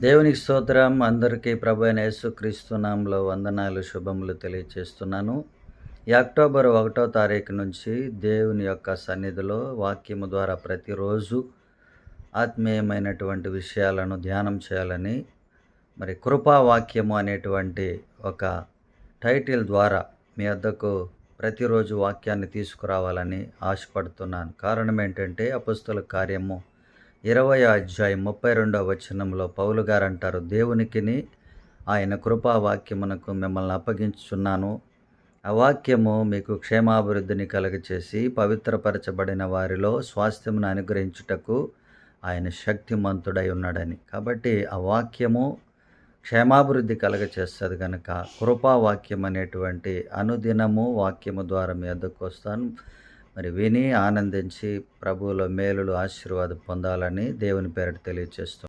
దేవునికి స్తోత్రం. అందరికీ ప్రభువైన యేసుక్రీస్తు నామములో వందనాలు, శుభములు తెలియచేస్తున్నాను. ఈ అక్టోబర్ 1వ తారీఖు నుంచి దేవుని యొక్క సన్నిధిలో వాక్యము ద్వారా ప్రతిరోజు ఆత్మీయమైనటువంటి విషయాలను ధ్యానం చేయాలని, మరి కృపావాక్యము అనేటువంటి ఒక టైటిల్ ద్వారా మీ వద్దకు ప్రతిరోజు వాక్యాన్ని తీసుకురావాలని ఆశపడుతున్నాను. కారణం ఏంటంటే అపొస్తలుల కార్యము 20వ అధ్యాయం 32వ వచనంలో పౌలు గారు అంటారు, దేవునికిని ఆయన కృపావాక్యమునకు మిమ్మల్ని అప్పగించుచున్నాను. ఆ వాక్యము మీకు క్షేమాభివృద్ధిని కలుగచేసి పవిత్రపరచబడిన వారిలో స్వాస్థ్యమును అనుగ్రహించుటకు ఆయన శక్తిమంతుడై ఉన్నాడని. కాబట్టి ఆ వాక్యము క్షేమాభివృద్ధి కలుగచేస్తుంది కనుక కృపావాక్యం అనేటువంటి అనుదినము వాక్యము ద్వారా మీ వద్దకు వస్తాను. మరి విని ఆనందించి ప్రభువులో మేలులు ఆశీర్వాదం పొందాలని దేవుని పేరిట తెలియచేస్తున్నాను.